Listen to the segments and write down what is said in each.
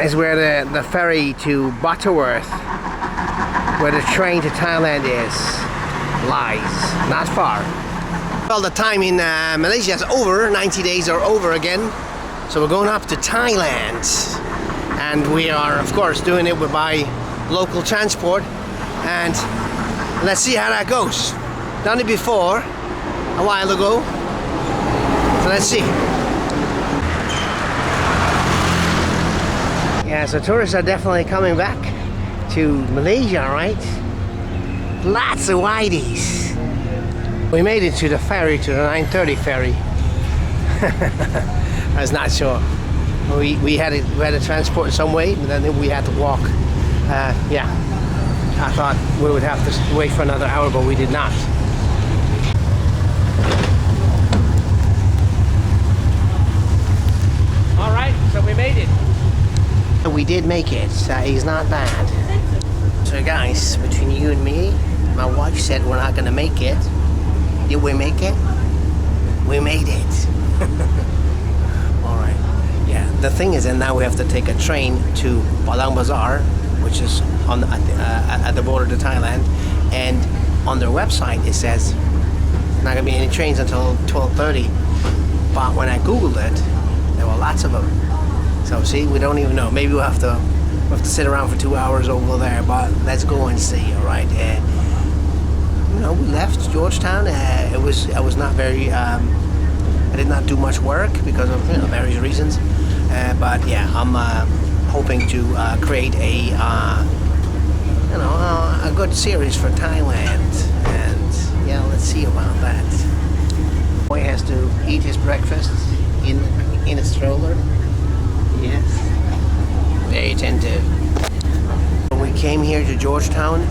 is where the ferry to Butterworth, where the train to Thailand lies, not far. Well, the time in Malaysia is over, 90 days are over again. So we're going up to Thailand. And we are, of course, doing it by local transport. And let's see how that goes. Done it before, a while ago. So let's see. Yeah, so tourists are definitely coming back to Malaysia, right? Lots of whiteys. We made it to the ferry, to the 9:30 ferry. I was not sure. We had to transport in some way, but then we had to walk. Yeah, I thought we would have to wait for another hour, but we did not. All right, so we made it. We did make it. It's not bad. So guys, between you and me, my wife said we're not gonna make it. Did we make it? We made it. All right. Yeah. The thing is, and now we have to take a train to Penang Bazaar, which is on at the border to Thailand. And on their website it says not gonna be any trains until 12:30. But when I googled it, there were lots of them. So see, we don't even know. Maybe we'll have to sit around for 2 hours over there. But let's go and see. All right. You know, we left Georgetown. I was not very. I did not do much work because of various reasons. But yeah, I'm hoping to create a a good series for Thailand. And yeah, let's see about that. Boy has to eat his breakfast in a stroller. Yes. Very attentive. When we came here to Georgetown,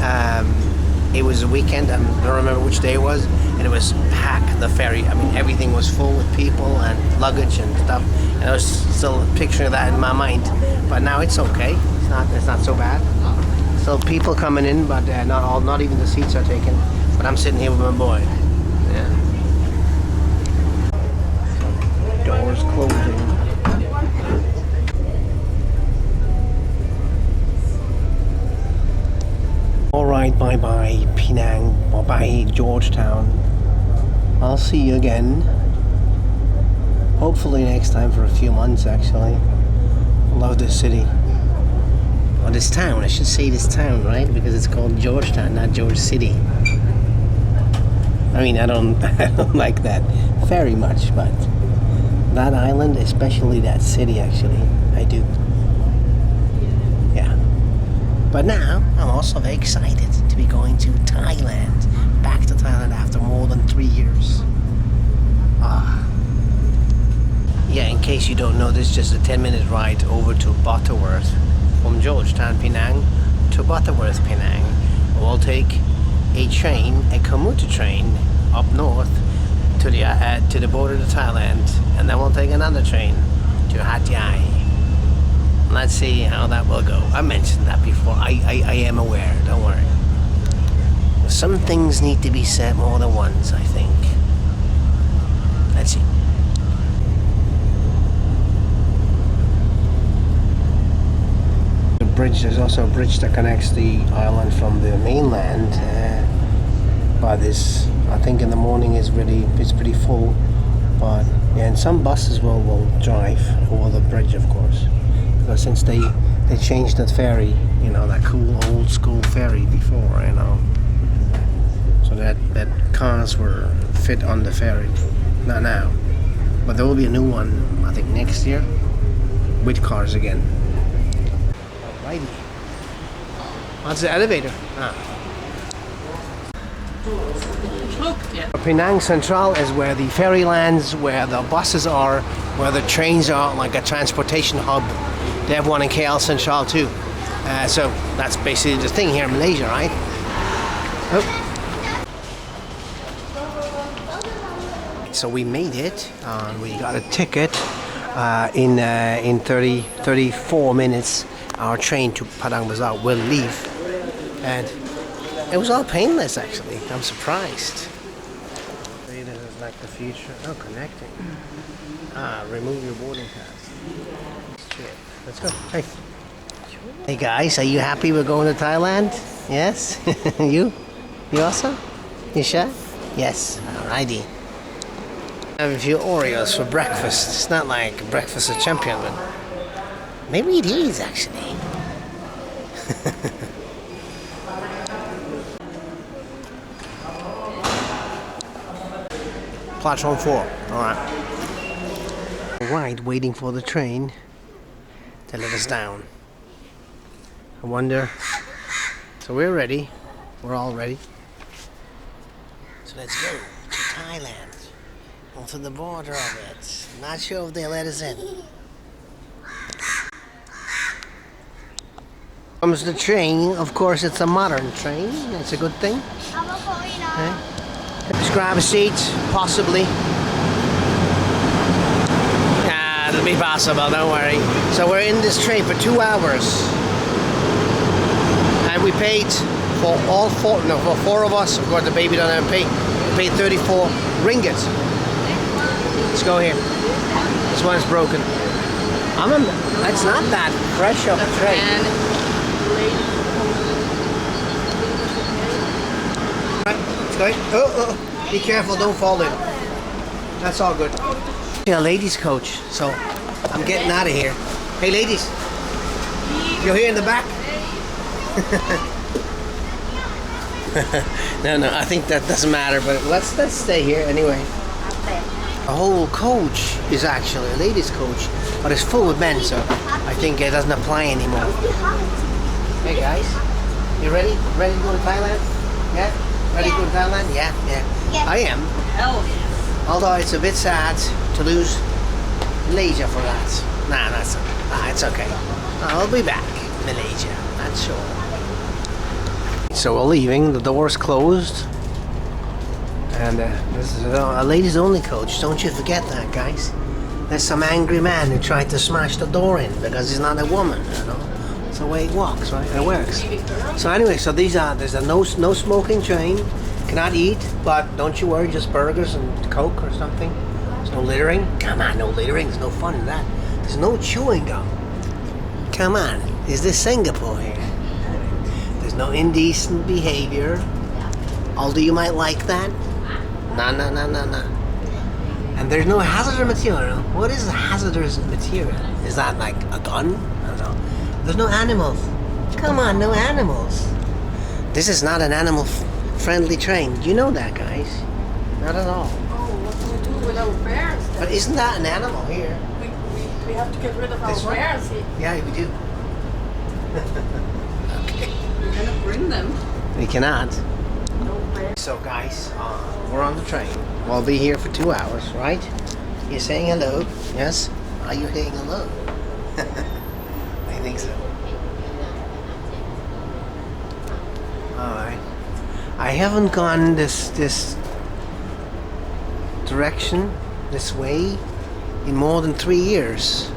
it was a weekend. I don't remember which day it was, and it was packed, the ferry. I mean, everything was full with people and luggage and stuff. And I was still picturing that in my mind. But now it's okay. It's not so bad. Still people coming in, but not even the seats are taken. But I'm sitting here with my boy. Yeah. Doors closing. Alright, bye-bye Penang, bye-bye Georgetown. I'll see you again. Hopefully next time for a few months actually. I love this city. Or this town, I should say this town, right? Because it's called Georgetown, not George City. I mean, I don't like that very much, but that island, especially that city actually, I do. But now, I'm also very excited to be going to Thailand. Back to Thailand after more than 3 years. Yeah, in case you don't know, this is just a 10-minute ride over to Butterworth. From Georgetown, Penang to Butterworth, Penang. We'll take a train, a commuter train, up north to the border to Thailand. And then we'll take another train to Hat Yai. Let's see how that will go. I mentioned that before. I am aware, don't worry. Some things need to be said more than once, I think. Let's see. The bridge, there's also a bridge that connects the island from the mainland. But this, I think in the morning it's pretty full. But yeah, and some buses will drive over the bridge, of course. Because since they changed that ferry, that cool old school ferry before, so that cars were fit on the ferry. Not now, but there will be a new one, I think next year, with cars again. Alrighty. What's the elevator? Penang Central is where the ferry lands, where the buses are, where the trains are, like a transportation hub. They have one in KL Central too. So that's basically the thing here in Malaysia, right? Oh. So we made it. We got a ticket in 34 minutes. Our train to Padang Bazaar will leave. And it was all painless actually. I'm surprised. This is like the future. Oh, connecting. Remove your boarding pass. Shit. let's go. Hey. Hey guys, are you happy we're going to Thailand? Yes? You? You also? You sure? Yes. Alrighty. I have a few Oreos for breakfast. It's not like breakfast of champion, but maybe it is actually. Platform 4. Alright. Alright, waiting for the train to let us down. I wonder. So we're ready. We're all ready. So let's go to Thailand. Onto the border of it. Not sure if they let us in. Comes the train. Of course, it's a modern train. That's a good thing. Okay. Let's grab a seat, possibly. Yeah, it'll be possible, don't worry. So we're in this train for 2 hours. And we paid for all four, no, for 4 of us. Of course, the baby don't have to pay. We paid 34 ringgit. Let's go here. This one's broken. It's not that fresh of a train. Right, let's go. Oh, be careful, don't fall in. That's all good. Yeah, ladies coach, so I'm getting out of here. Hey ladies, you're here in the back? No, I think that doesn't matter, but let's stay here anyway. The whole coach is actually a ladies coach, but it's full with men, so I think it doesn't apply anymore. Hey guys, you ready? Ready to go to Thailand? Yeah? Ready to go to Thailand? Yeah. I am. Hell yeah. Although it's a bit sad to lose Malaysia for that. Nah, it's okay. I'll be back in Malaysia, that's sure. So we're leaving, the door's closed. And this is a ladies only coach, don't you forget that, guys. There's some angry man who tried to smash the door in because he's not a woman, you know. It's the way it walks, right? It works. So anyway, so there's a no smoking train. Cannot eat, but don't you worry, just burgers and Coke or something. There's no littering. Come on, no littering. There's no fun in that. There's no chewing gum. Come on, is this Singapore here? There's no indecent behavior. Although you might like that. No. And there's no hazardous material. What is hazardous material? Is that like a gun? I don't know. There's no animals. Come on, no animals. This is not an animal-friendly train. Do you know that, guys? Not at all. Oh, what do we do with our bears then? But isn't that an animal here? We have to get rid of our bears. Yeah, we do. Okay. We cannot bring them. We cannot. No bears. So, guys, we're on the train. We'll be here for 2 hours, right? You're saying hello? Yes? Are you saying hello? I think so. Alright. I haven't gone this direction, this way, in more than 3 years.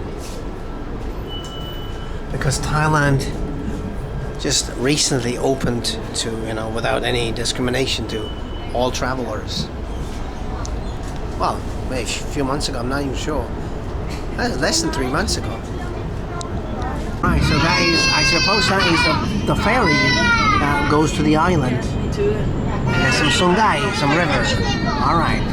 Because Thailand just recently opened to, without any discrimination to all travelers. Well, maybe a few months ago, I'm not even sure. Less than 3 months ago. Right, so that is, I suppose that is the ferry that goes to the island. Some river. Alright.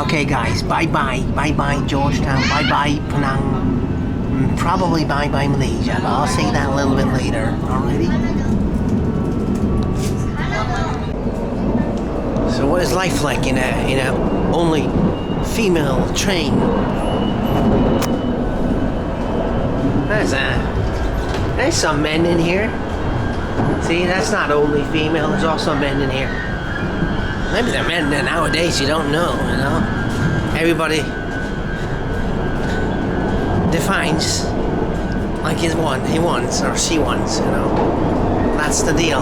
Okay guys, bye-bye Georgetown, bye-bye Penang, probably bye-bye Malaysia, but I'll say that a little bit later. Alrighty? So what is life like in a only female train? There's some men in here. See, that's not only female, there's also men in here. Maybe they're men nowadays, you don't know, Everybody defines like he wants or she wants, That's the deal.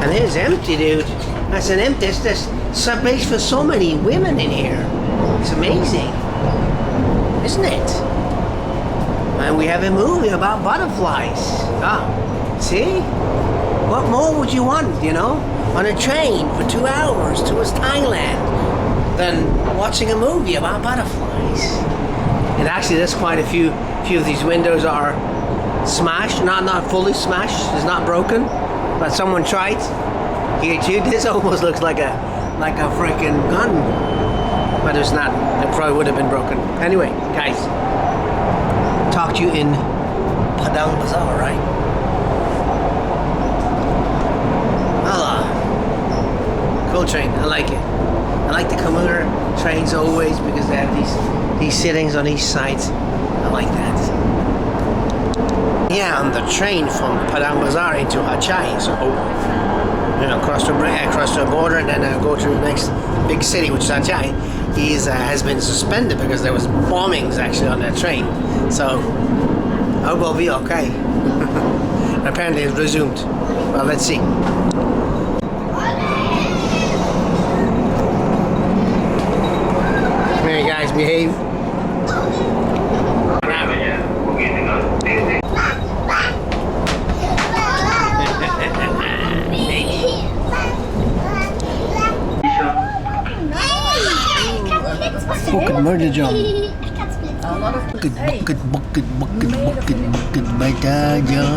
And it's empty, dude. That's an empty, there's space for so many women in here. It's amazing. Isn't it? And we have a movie about butterflies. See? What more would you want, on a train for 2 hours towards Thailand than watching a movie about butterflies? And actually, there's quite a few of these windows are smashed, not fully smashed. It's not broken, but someone tried. Here too. This almost looks like a freaking gun, but it's not. It probably would have been broken. Anyway, guys, talk to you in Penang Bazaar, right? Cool train. I like it. I like the commuter trains always because they have these sittings on each side. I like that. Yeah, on the train from Penang Bazaar into Hachai, so cross the border and then go to the next big city, which is Hachai. Has been suspended because there was bombings actually on that train. So I will be okay. Apparently it's resumed. Well, let's see. Here, guys, behave. Bucket murder job. Bucket murder job.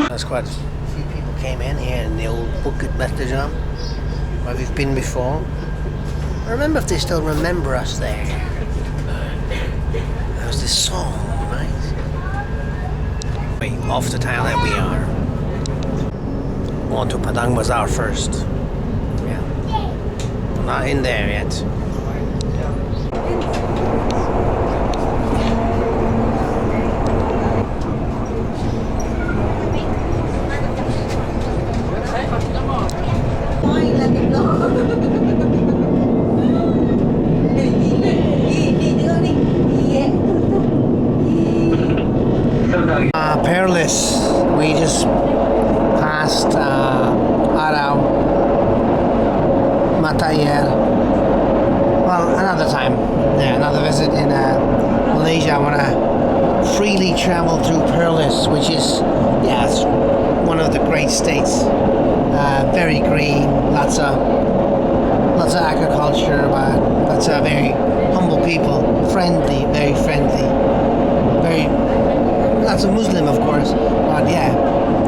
That's quite a few people came in here in the old bucket murder job where we've been before. I remember if they still remember us there. There was this song, right? Wait, off to Thailand we are. On to Penang Bazaar first. Yeah. Not in there yet. Perilous. We just passed Arau, Matayer. Well, another time. Yeah, another visit in Malaysia. I want to freely travel through Perilous, which is, it's one of the great states. Very green, lots of agriculture, but lots of very humble people, friendly, very friendly, lots of Muslim, of course, but yeah,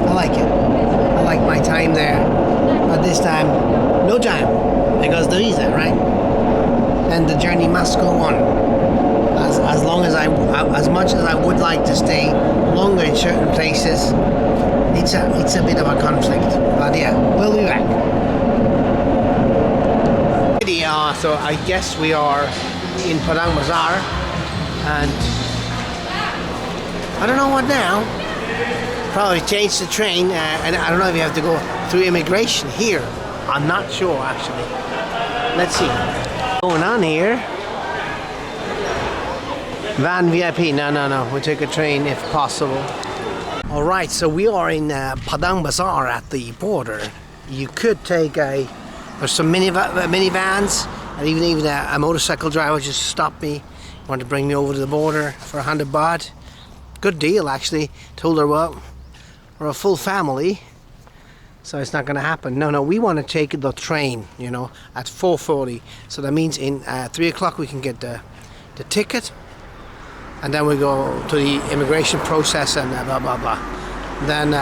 I like it. I like my time there, but this time, no time, because there is it, right? And the journey must go on. As long as as much as I would like to stay longer in certain places, it's a bit of a conflict. But yeah, we'll be back. So I guess we are in Penang Bazaar, and I don't know what now. Probably change the train, and I don't know if you have to go through immigration here. I'm not sure actually. Let's see. What's going on here? Van VIP. No. We'll take a train if possible. All right, so we are in Penang Bazaar at the border. You could take there's some minivans, and even a motorcycle driver just stopped me, wanted to bring me over to the border for 100 baht. Good deal, actually. Told her, well, we're a full family, so it's not going to happen. No, we want to take the train, at 4:40. So that means in 3 o'clock we can get the ticket, and then we go to the immigration process and blah blah blah. Then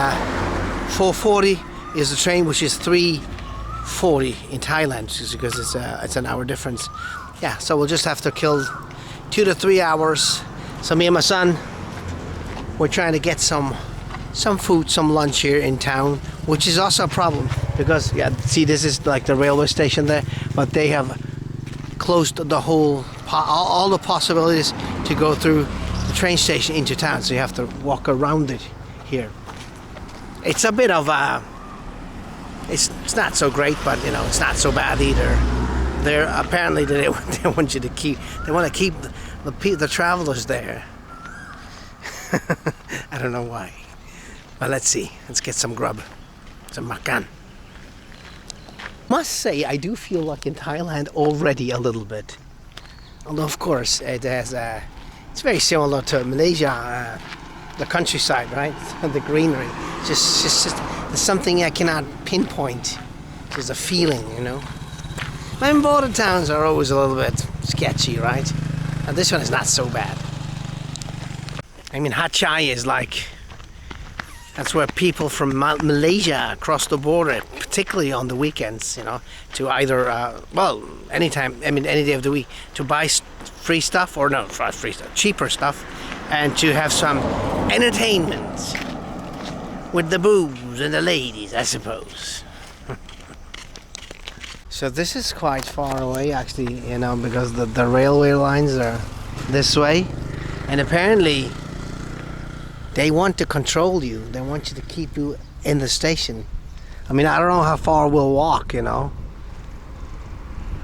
4:40 is the train, which is 3:40 in Thailand, because it's an hour difference. Yeah, so we'll just have to kill 2 to 3 hours. So me and my son, we're trying to get some food, some lunch here in town, which is also a problem because, see, this is like the railway station there, but they have closed the whole, all the possibilities to go through the train station into town, so you have to walk around it here. It's a bit of it's not so great, but it's not so bad either. Apparently they want you to keep the travelers there. I don't know why, but let's see. Let's get some grub, some makan. Must say, I do feel like in Thailand already a little bit. Although of course it's very similar to Malaysia, the countryside, right? The greenery. Just there's something I cannot pinpoint. There's a feeling, My border towns are always a little bit sketchy, right? And this one is not so bad. I mean, Hat Chai is like, that's where people from Malaysia cross the border, particularly on the weekends, you know, to either, well, anytime, I mean, any day of the week, to buy free stuff, or no, free stuff, cheaper stuff, and to have some entertainment with the boobs and the ladies, I suppose. So this is quite far away, actually, you know, because the railway lines are this way, and apparently they want to control you. They want you to keep you in the station. I mean, I don't know how far we'll walk, you know.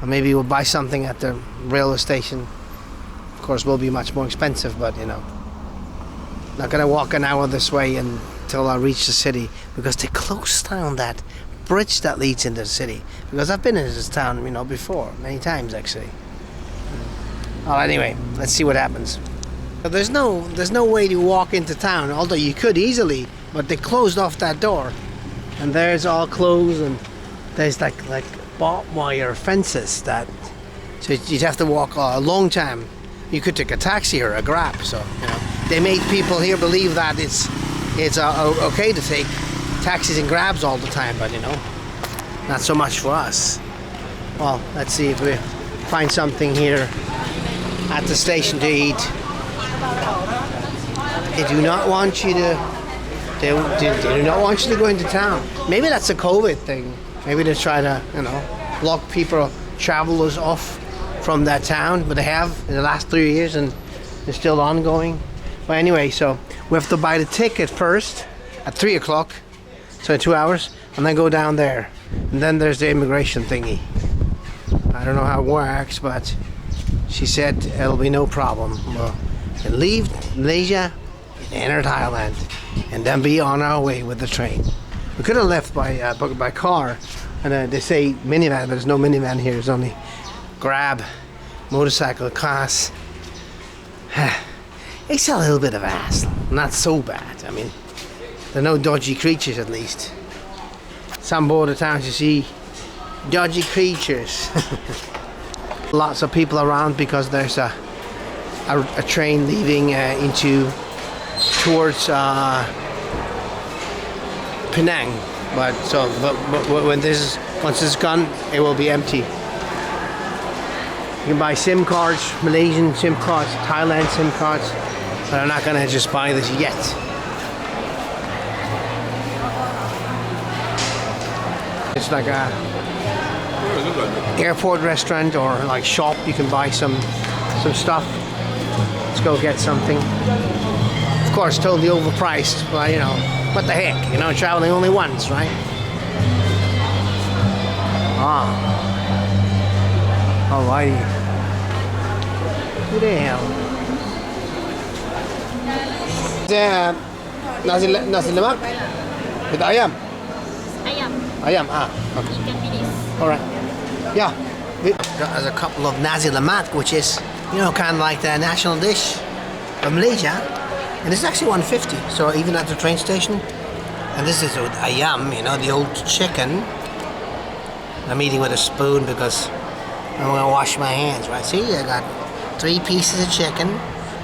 Or maybe we'll buy something at the railway station. Of course, it will be much more expensive, but, you know. Not gonna walk an hour this way until I reach the city, because they closed down that bridge that leads into the city. Because I've been in this town, you know, before, many times actually. Well, anyway, let's see what happens. There's no way to walk into town, although you could easily, but they closed off that door, and there's all closed, and there's like barbed wire fences that, so you'd have to walk a long time. You could take a taxi or a Grab. So, you know, they made people here believe that it's okay to take taxis and Grabs all the time, but, you know, not so much for us. Well, let's see if we find something here at the station to eat. They do not want you to. They do not want you to go into town. Maybe that's a COVID thing. Maybe they try to, you know, block people, travelers off from that town. But they have in the last 3 years, and they're still ongoing. But anyway, so we have to buy the ticket first at 3 o'clock, so in 2 hours, and then go down there. And then there's the immigration thingy. I don't know how it works, but she said it'll be no problem. We'll leave Malaysia, enter Thailand, and then be on our way with the train. We could have left by car, and they say minivan, but there's no minivan here. There's only Grab, motorcycle, cars. It's a little bit of a hassle. Not so bad. I mean, there are no dodgy creatures, at least. Some border towns you see dodgy creatures. Lots of people around because there's a train leaving towards Penang, but when once it's gone, it will be empty. You can buy SIM cards, Malaysian SIM cards, Thailand SIM cards, but I'm not gonna just buy this yet. It's like a airport restaurant or like shop. You can buy some stuff. Let's go get something. Of course, totally overpriced, but you know, what the heck? You know, traveling only once, right? Alrighty. Who the hell? Nasi lemak with ayam. Ayam, okay. Alright. Yeah. There's a couple of nasi lemak, which is, you know, kind of like the national dish of Malaysia. And it's actually 150, so even at the train station. And this is with ayam, you know, the old chicken. I'm eating with a spoon because I'm gonna wash my hands, right? See, I got 3 pieces of chicken.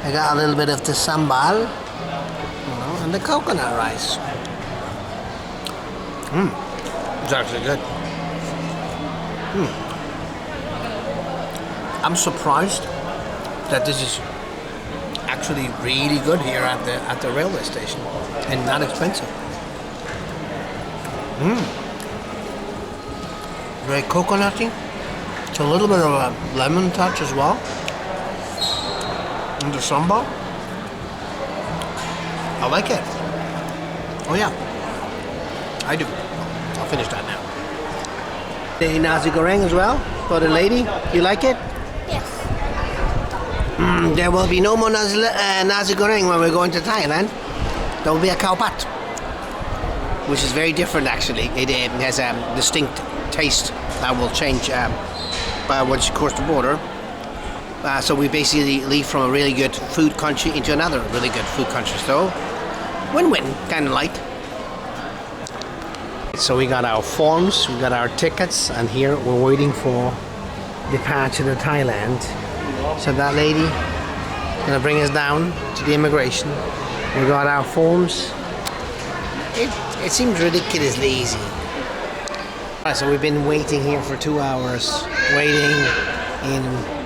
I got a little bit of the sambal, you know, and the coconut rice. It's actually good. I'm surprised that this is actually really good here at the railway station and not expensive. Very coconutty. It's a little bit of a lemon touch as well. And the sambal. I like it. Oh yeah, I do. I'll finish that now. The nasi goreng as well for the lady. You like it? Yes. There will be no more nasi goreng when we're going to Thailand. There will be a khao pat, which is very different actually. It has a distinct taste that will change once you cross the border. So we basically leave from a really good food country into another really good food country. So win-win, kind of light. So we got our forms, we got our tickets, and here we're waiting for departure to Thailand. So that lady Gonna bring us down to the immigration. We got our forms. It seems ridiculously easy. Alright, so we've been waiting here for 2 hours, waiting in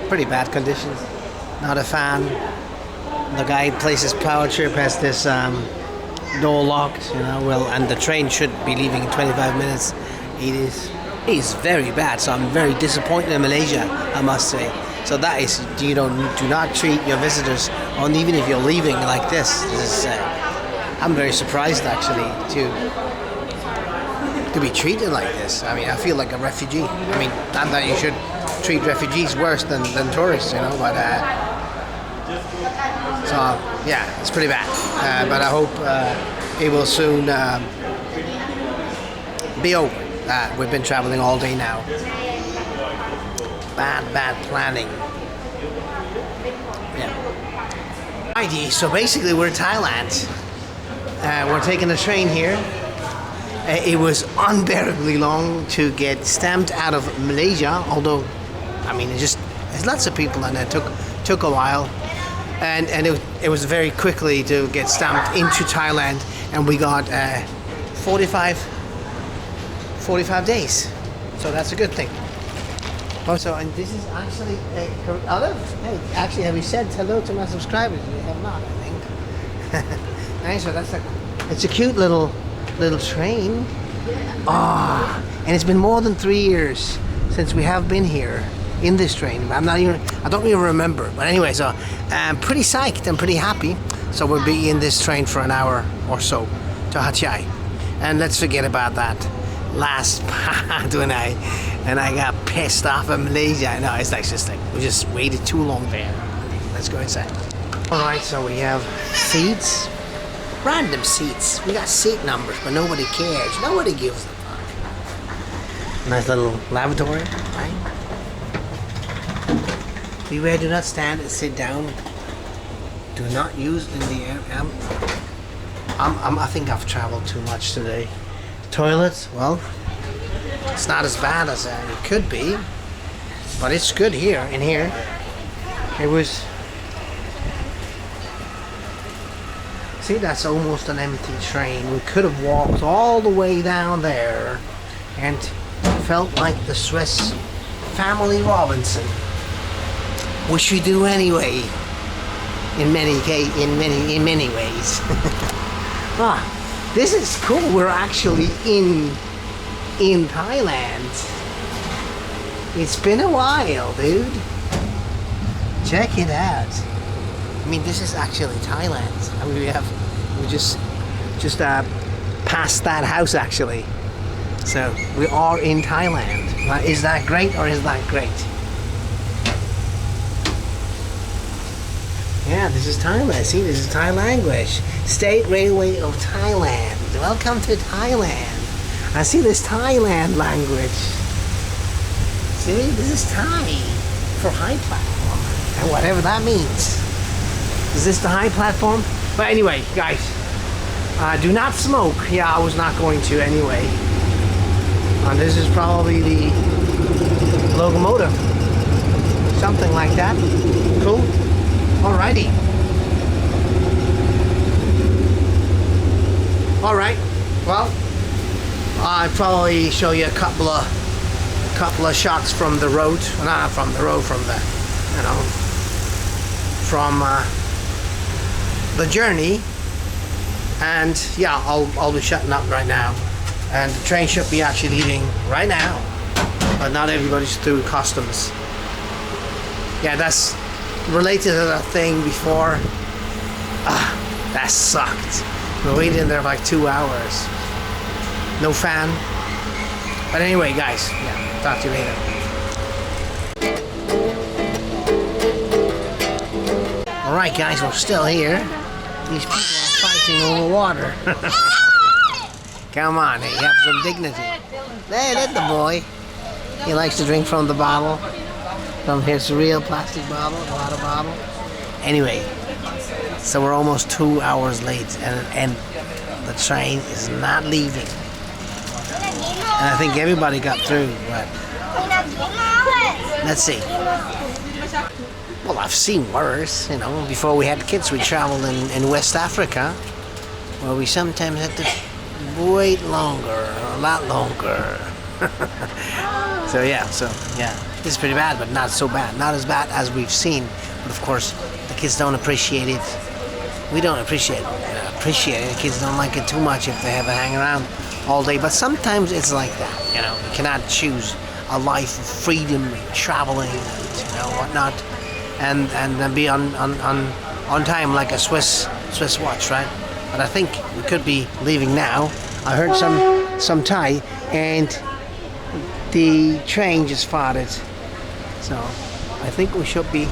pretty bad conditions. Not a fan. The guy places power trip has this door locked, you know. Well, and the train should be leaving in 25 minutes. It is very bad. So I'm very disappointed in Malaysia, I must say. So that is, do not treat your visitors, or even if you're leaving like this. I'm very surprised actually to be treated like this. I mean, I feel like a refugee. I mean, not that you should treat refugees worse than tourists, you know, but so yeah, it's pretty bad. But I hope it will soon be over. We've been traveling all day now. Bad planning. Yeah. Righty, so basically we're in Thailand. We're taking a train here. It was unbearably long to get stamped out of Malaysia, although, I mean, there's lots of people and it took a while. And it was very quickly to get stamped into Thailand, and we got 45 days. So that's a good thing. Also, and this is actually Olive. Hey, actually, have you said hello to my subscribers? You have not, I think. Nice. So it's a cute little train. Ah, and it's been more than 3 years since we have been here in this train. I don't even remember. But anyway, so I'm pretty psyched and pretty happy. So we'll be in this train for an hour or so to Hat Yai, and let's forget about that last part when I got pissed off in Malaysia. No, it's just like we just waited too long there. Let's go inside. All right, so we have seats, random seats. We got seat numbers, but nobody cares. Nobody gives a fuck. Nice little lavatory, right? Beware, do not stand and sit down. Do not use in the air. I think I've traveled too much today. Toilets, well, it's not as bad as it could be, but it's good here. In here, it was. See, that's almost an empty train. We could have walked all the way down there, and felt like the Swiss Family Robinson, which we do anyway. In many ways. This is cool. We're actually in Thailand. It's been a while, dude. Check it out. I mean, this is actually Thailand. I mean, we just passed that house actually. So we are in Thailand. Now, is that great or is that great? Yeah, this is Thailand. See, this is Thai language. State Railway of Thailand. Welcome to Thailand. I see this Thailand language. See, this is Thai for high platform. And whatever that means. Is this the high platform? But anyway, guys, do not smoke. Yeah, I was not going to anyway. And this is probably the locomotive. Something like that. Cool. Alrighty. Alright. Well, I'll probably show you a couple of shots from the road. Not from the road, from the, you know, from the journey. And yeah, I'll be shutting up right now. And the train should be actually leaving right now. But not everybody's through customs. Yeah, that's related to that thing before. That sucked. We waited in there for like 2 hours. No fan. But anyway, guys, yeah, talk to you later. Alright guys, we're still here. These people are fighting over water. Come on, hey, have some dignity. Hey, that's the boy. He likes to drink from the bottle. From his real plastic bottle, water bottle. Anyway, so we're almost 2 hours late, and the train is not leaving. And I think everybody got through, but let's see. Well, I've seen worse, you know. Before we had kids, we traveled in West Africa, where we sometimes had to wait longer, a lot longer. So yeah, this is pretty bad, but not so bad. Not as bad as we've seen, but of course, the kids don't appreciate it. We don't appreciate it. The kids don't like it too much if they have to hang around all day. But sometimes it's like that, you know. You cannot choose a life of freedom, traveling, and, you know, whatnot, and then be on time like a Swiss watch, right? But I think we could be leaving now. I heard some Thai, and the train just farted, so I think we should be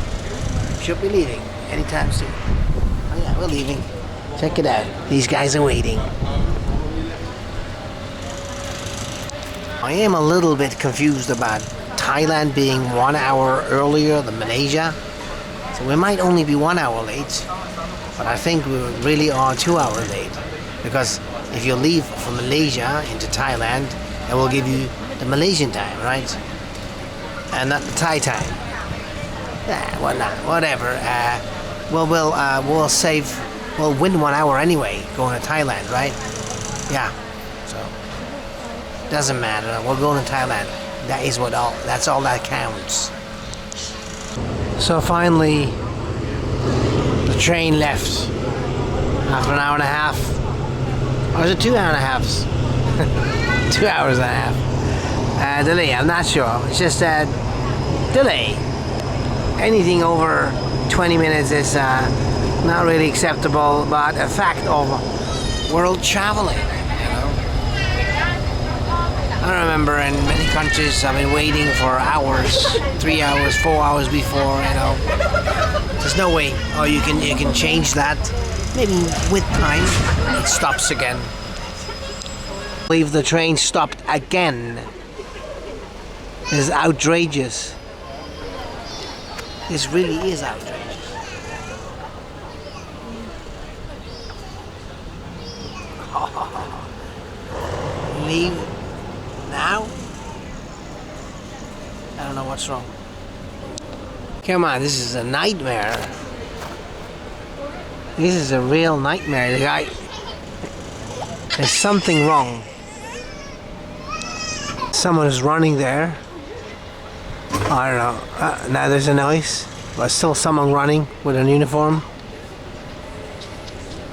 leaving anytime soon. Oh yeah, we're leaving. Check it out. These guys are waiting. I am a little bit confused about Thailand being 1 hour earlier than Malaysia. So we might only be 1 hour late, but I think we really are 2 hours late. Because if you leave from Malaysia into Thailand, it will give you the Malaysian time, right? And not the Thai time. Yeah, well, not, whatever. We'll win 1 hour anyway, going to Thailand, right? Yeah. So doesn't matter. We're going to Thailand. That's all that counts. So finally, the train left after an hour and a half. Or was it 2 hours and a half? 2 hours and a half. Delay, I'm not sure. It's just a delay. Anything over 20 minutes is not really acceptable, but a fact of world traveling, you know. I remember in many countries I've been waiting for hours, 3 hours, 4 hours before, you know. There's no way. Oh, you can change that. Maybe with time it stops again. I believe the train stopped again. This is outrageous. This really is outrageous. Leave now? I don't know what's wrong. Come on, this is a nightmare. This is a real nightmare. The guy, there's something wrong. Someone is running there. I don't know. Now there's a noise, but still someone running with a uniform.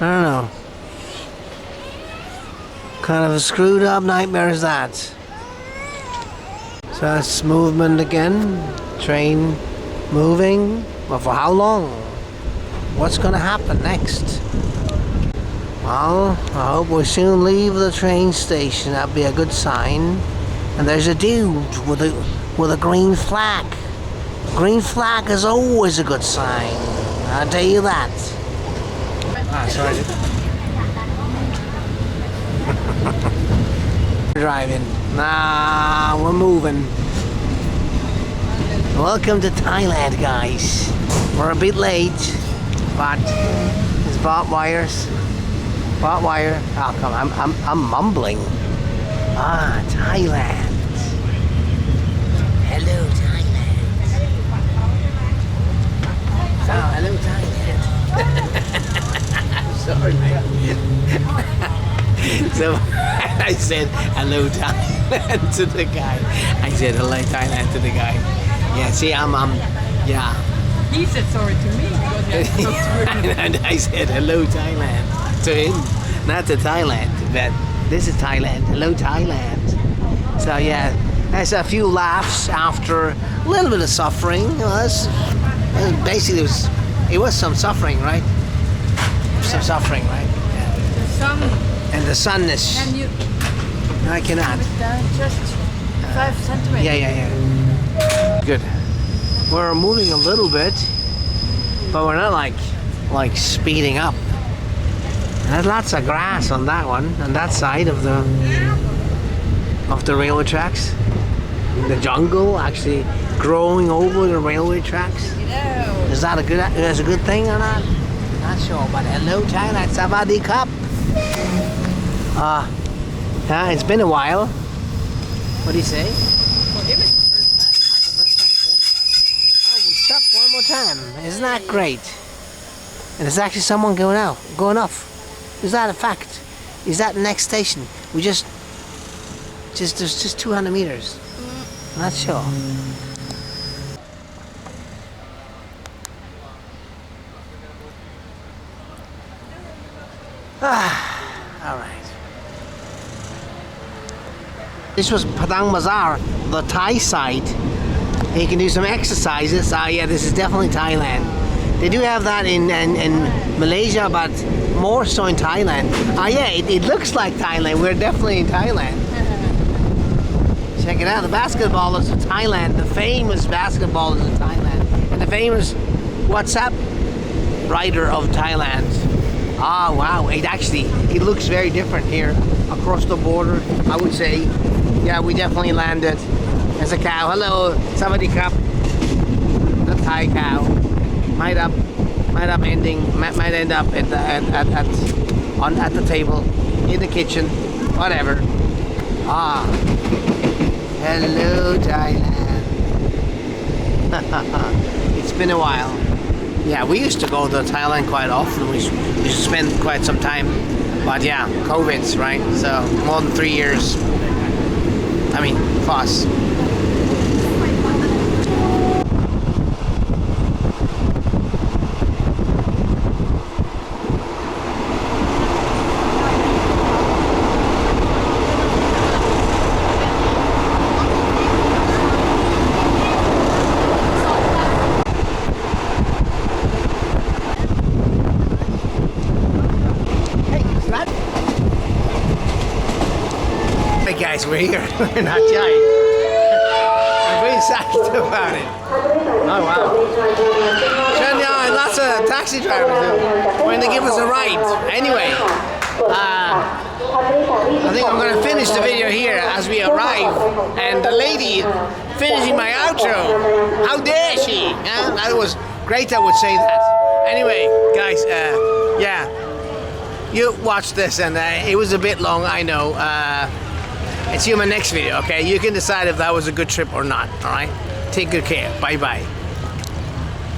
I don't know. Kind of a screwed up nightmare is that. So that's movement again. Train moving. But for how long? What's gonna happen next? Well, I hope we soon leave the train station. That'd be a good sign. And there's a dude with a green flag. A green flag is always a good sign. I'll tell you that. Sorry. Driving. Nah, we're moving. Welcome to Thailand, guys. We're a bit late, but there's barbed wires. Barbed wire. Oh, come on. I'm mumbling. Thailand. Hello, Thailand. Oh, hello, Thailand. Sorry, man. So I said hello Thailand to the guy. I said hello Thailand to the guy. Yeah, see, yeah. He said sorry to me because he had to And I said hello Thailand to him, not to Thailand, but this is Thailand. Hello Thailand. So yeah, there's a few laughs after a little bit of suffering. Basically, it was some suffering, right? Some suffering, right? Yeah. The sun. And the sunness. Can you? No, I cannot. Just 5 centimeters. Yeah. Good. We're moving a little bit, but we're not like speeding up. There's lots of grass on that one, on that side of the railway tracks. The jungle actually growing over the railway tracks. Is that a good thing or not? Not sure, but hello Thailand, Savadi Cup. It's been a while. What do you say? For him it's the first time. Oh, we stopped one more time. isn't that great? And there's actually someone going off. Is that a fact? Is that the next station? There's just 200 meters. I'm not sure. All right. This was Padang Bazaar, the Thai side. You can do some exercises. Yeah, this is definitely Thailand. They do have that in Malaysia, but more so in Thailand. Yeah, it looks like Thailand. We're definitely in Thailand. Check it out, the basketballers of Thailand, the famous basketballers of Thailand, and the famous WhatsApp writer of Thailand. Ah, wow, it looks very different here across the border, I would say. Yeah, we definitely landed. There's a cow. Hello, somebody cup. The Thai cow. Might end up at the table, in the kitchen, whatever. Ah, hello Thailand. It's been a while. Yeah, we used to go to Thailand quite often. We used to spend quite some time. But yeah, COVID's, right? So more than 3 years. I mean, plus. Hey guys, we're here. We're not Thai. I'm very excited about it. Oh wow. Shanya, lots of taxi drivers when they give us a ride. Anyway, I think I'm gonna finish the video here as we arrive. And the lady finishing my outro. How dare she? That was great, I would say that. Anyway, guys, yeah. You watched this and it was a bit long, I know. See you in my next video, okay? You can decide if that was a good trip or not, alright? Take good care. Bye-bye.